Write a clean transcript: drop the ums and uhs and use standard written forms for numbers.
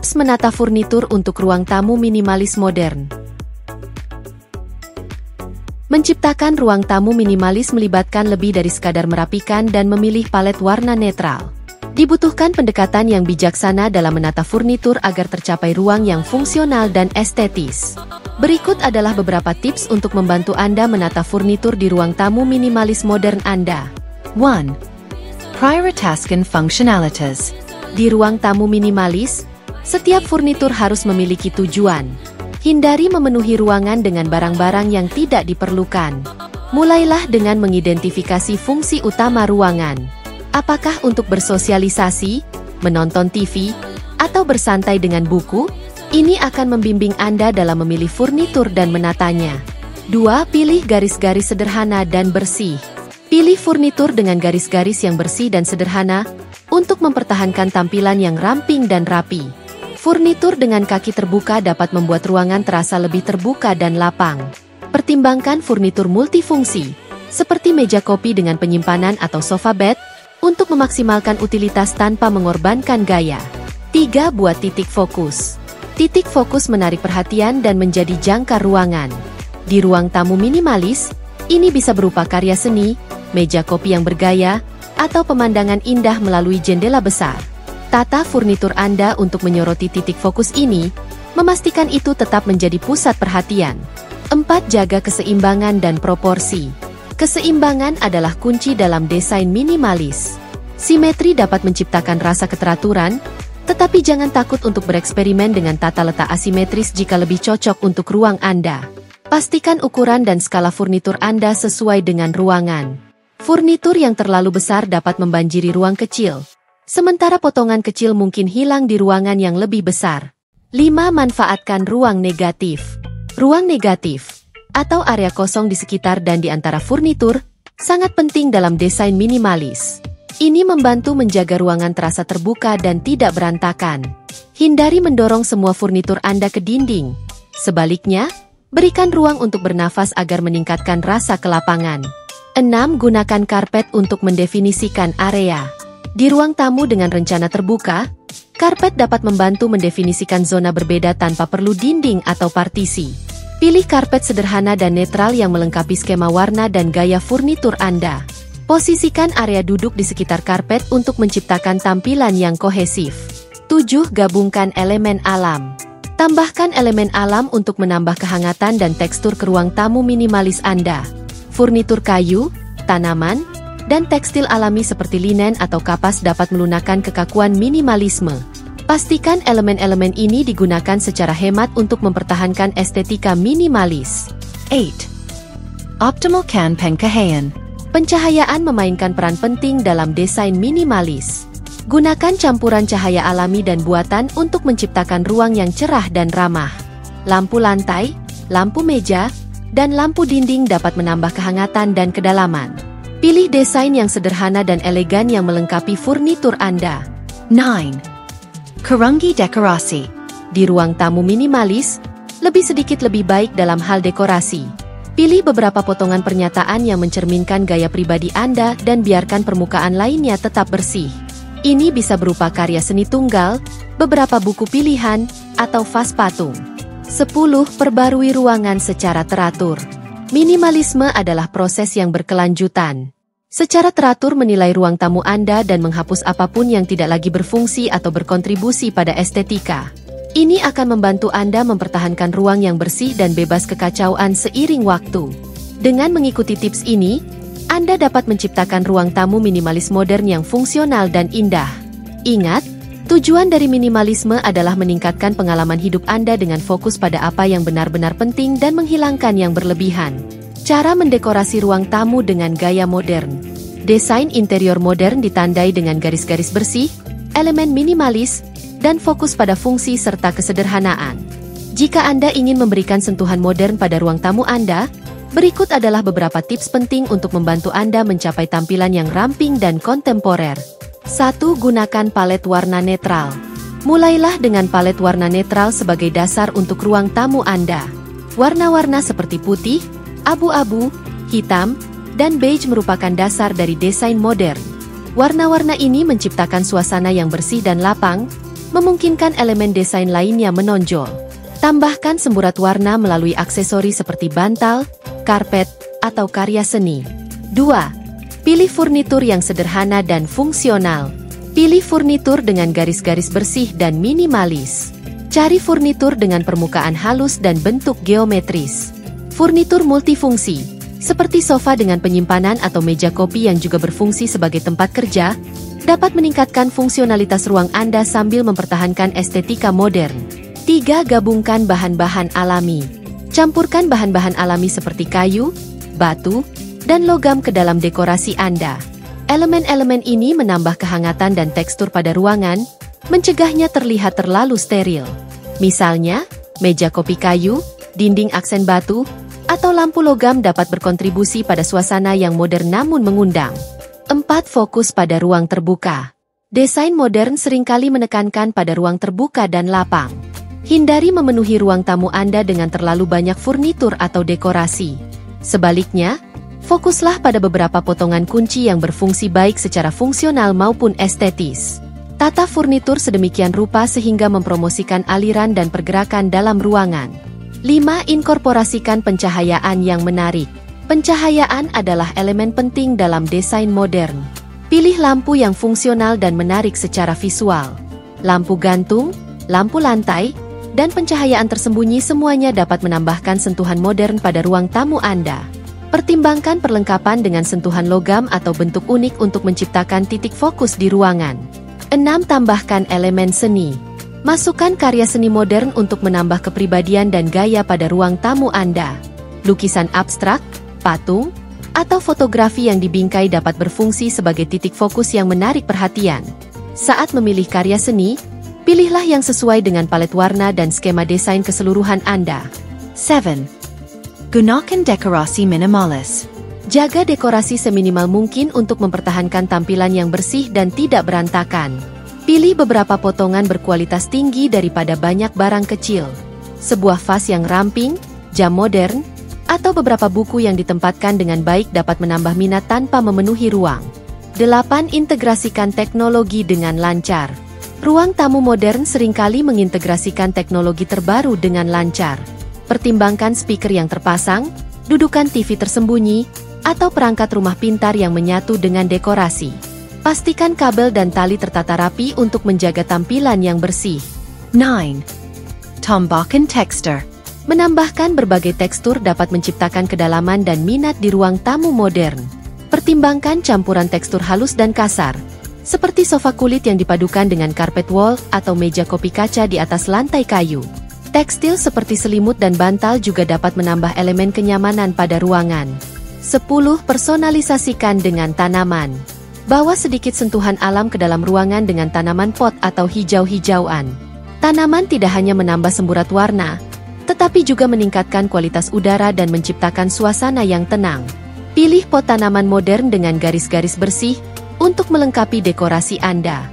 Tips menata furnitur untuk ruang tamu minimalis modern. Menciptakan ruang tamu minimalis melibatkan lebih dari sekadar merapikan dan memilih palet warna netral. Dibutuhkan pendekatan yang bijaksana dalam menata furnitur agar tercapai ruang yang fungsional dan estetis. Berikut adalah beberapa tips untuk membantu Anda menata furnitur di ruang tamu minimalis modern Anda. 1. Prioritaskan functionalities. Di ruang tamu minimalis, setiap furnitur harus memiliki tujuan. Hindari memenuhi ruangan dengan barang-barang yang tidak diperlukan. Mulailah dengan mengidentifikasi fungsi utama ruangan. Apakah untuk bersosialisasi, menonton TV, atau bersantai dengan buku? Ini akan membimbing Anda dalam memilih furnitur dan menatanya. 2. Pilih garis-garis sederhana dan bersih. Pilih furnitur dengan garis-garis yang bersih dan sederhana untuk mempertahankan tampilan yang ramping dan rapi. Furnitur dengan kaki terbuka dapat membuat ruangan terasa lebih terbuka dan lapang. Pertimbangkan furnitur multifungsi, seperti meja kopi dengan penyimpanan atau sofa bed, untuk memaksimalkan utilitas tanpa mengorbankan gaya. 3. Buat titik fokus. Titik fokus menarik perhatian dan menjadi jangkar ruangan. Di ruang tamu minimalis, ini bisa berupa karya seni, meja kopi yang bergaya, atau pemandangan indah melalui jendela besar. Tata furnitur Anda untuk menyoroti titik fokus ini, memastikan itu tetap menjadi pusat perhatian. 4. Jaga keseimbangan dan proporsi. Keseimbangan adalah kunci dalam desain minimalis. Simetri dapat menciptakan rasa keteraturan, tetapi jangan takut untuk bereksperimen dengan tata letak asimetris jika lebih cocok untuk ruang Anda. Pastikan ukuran dan skala furnitur Anda sesuai dengan ruangan. Furnitur yang terlalu besar dapat membanjiri ruang kecil, sementara potongan kecil mungkin hilang di ruangan yang lebih besar. 5. Manfaatkan ruang negatif. Ruang negatif, atau area kosong di sekitar dan di antara furnitur, sangat penting dalam desain minimalis. Ini membantu menjaga ruangan terasa terbuka dan tidak berantakan. Hindari mendorong semua furnitur Anda ke dinding. Sebaliknya, berikan ruang untuk bernafas agar meningkatkan rasa kelapangan. 6. Gunakan karpet untuk mendefinisikan area. Di ruang tamu dengan rencana terbuka, karpet dapat membantu mendefinisikan zona berbeda tanpa perlu dinding atau partisi. Pilih karpet sederhana dan netral yang melengkapi skema warna dan gaya furnitur Anda. Posisikan area duduk di sekitar karpet untuk menciptakan tampilan yang kohesif. 7. Gabungkan elemen alam. Tambahkan elemen alam untuk menambah kehangatan dan tekstur ke ruang tamu minimalis Anda. Furnitur kayu, tanaman, dan tekstil alami seperti linen atau kapas dapat melunakkan kekakuan minimalisme. Pastikan elemen-elemen ini digunakan secara hemat untuk mempertahankan estetika minimalis. 8. Optimal pengcahayaan. Pencahayaan memainkan peran penting dalam desain minimalis. Gunakan campuran cahaya alami dan buatan untuk menciptakan ruang yang cerah dan ramah. Lampu lantai, lampu meja, dan lampu dinding dapat menambah kehangatan dan kedalaman. Pilih desain yang sederhana dan elegan yang melengkapi furnitur Anda. 9. Kurangi dekorasi. Di ruang tamu minimalis, lebih sedikit lebih baik dalam hal dekorasi. Pilih beberapa potongan pernyataan yang mencerminkan gaya pribadi Anda dan biarkan permukaan lainnya tetap bersih. Ini bisa berupa karya seni tunggal, beberapa buku pilihan, atau vas patung. 10. Perbarui ruangan secara teratur. Minimalisme adalah proses yang berkelanjutan. Secara teratur menilai ruang tamu Anda dan menghapus apapun yang tidak lagi berfungsi atau berkontribusi pada estetika. Ini akan membantu Anda mempertahankan ruang yang bersih dan bebas kekacauan seiring waktu. Dengan mengikuti tips ini, Anda dapat menciptakan ruang tamu minimalis modern yang fungsional dan indah. Ingat, tujuan dari minimalisme adalah meningkatkan pengalaman hidup Anda dengan fokus pada apa yang benar-benar penting dan menghilangkan yang berlebihan. Cara mendekorasi ruang tamu dengan gaya modern. Desain interior modern ditandai dengan garis-garis bersih, elemen minimalis, dan fokus pada fungsi serta kesederhanaan. Jika Anda ingin memberikan sentuhan modern pada ruang tamu Anda, berikut adalah beberapa tips penting untuk membantu Anda mencapai tampilan yang ramping dan kontemporer. 1. Gunakan palet warna netral. Mulailah dengan palet warna netral sebagai dasar untuk ruang tamu Anda. Warna-warna seperti putih, abu-abu, hitam, dan beige merupakan dasar dari desain modern. Warna-warna ini menciptakan suasana yang bersih dan lapang, memungkinkan elemen desain lainnya menonjol. Tambahkan semburat warna melalui aksesori seperti bantal, karpet, atau karya seni. 2. Pilih furnitur yang sederhana dan fungsional. Pilih furnitur dengan garis-garis bersih dan minimalis. Cari furnitur dengan permukaan halus dan bentuk geometris. Furnitur multifungsi, seperti sofa dengan penyimpanan atau meja kopi yang juga berfungsi sebagai tempat kerja, dapat meningkatkan fungsionalitas ruang Anda sambil mempertahankan estetika modern. 3. Gabungkan bahan-bahan alami. Campurkan bahan-bahan alami seperti kayu, batu, dan logam ke dalam dekorasi Anda. Elemen-elemen ini menambah kehangatan dan tekstur pada ruangan, mencegahnya terlihat terlalu steril. Misalnya, meja kopi kayu, dinding aksen batu, atau lampu logam dapat berkontribusi pada suasana yang modern namun mengundang. 4. Fokus pada ruang terbuka. Desain modern seringkali menekankan pada ruang terbuka dan lapang. Hindari memenuhi ruang tamu Anda dengan terlalu banyak furnitur atau dekorasi. Sebaliknya, fokuslah pada beberapa potongan kunci yang berfungsi baik secara fungsional maupun estetis. Tata furnitur sedemikian rupa sehingga mempromosikan aliran dan pergerakan dalam ruangan. 5. Inkorporasikan pencahayaan yang menarik. Pencahayaan adalah elemen penting dalam desain modern. Pilih lampu yang fungsional dan menarik secara visual. Lampu gantung, lampu lantai, dan pencahayaan tersembunyi semuanya dapat menambahkan sentuhan modern pada ruang tamu Anda. Pertimbangkan perlengkapan dengan sentuhan logam atau bentuk unik untuk menciptakan titik fokus di ruangan. 6. Tambahkan elemen seni. Masukkan karya seni modern untuk menambah kepribadian dan gaya pada ruang tamu Anda. Lukisan abstrak, patung, atau fotografi yang dibingkai dapat berfungsi sebagai titik fokus yang menarik perhatian. Saat memilih karya seni, pilihlah yang sesuai dengan palet warna dan skema desain keseluruhan Anda. 7. Gunakan dekorasi minimalis. Jaga dekorasi seminimal mungkin untuk mempertahankan tampilan yang bersih dan tidak berantakan. Pilih beberapa potongan berkualitas tinggi daripada banyak barang kecil. Sebuah vas yang ramping, jam modern, atau beberapa buku yang ditempatkan dengan baik dapat menambah minat tanpa memenuhi ruang. 8. Integrasikan teknologi dengan lancar. Ruang tamu modern seringkali mengintegrasikan teknologi terbaru dengan lancar. Pertimbangkan speaker yang terpasang, dudukan TV tersembunyi, atau perangkat rumah pintar yang menyatu dengan dekorasi. Pastikan kabel dan tali tertata rapi untuk menjaga tampilan yang bersih. 9. Tambahkan tekstur. Menambahkan berbagai tekstur dapat menciptakan kedalaman dan minat di ruang tamu modern. Pertimbangkan campuran tekstur halus dan kasar, seperti sofa kulit yang dipadukan dengan karpet wall atau meja kopi kaca di atas lantai kayu. Tekstil seperti selimut dan bantal juga dapat menambah elemen kenyamanan pada ruangan. 10. Personalisasikan dengan tanaman. Bawa sedikit sentuhan alam ke dalam ruangan dengan tanaman pot atau hijau-hijauan. Tanaman tidak hanya menambah semburat warna, tetapi juga meningkatkan kualitas udara dan menciptakan suasana yang tenang. Pilih pot tanaman modern dengan garis-garis bersih untuk melengkapi dekorasi Anda.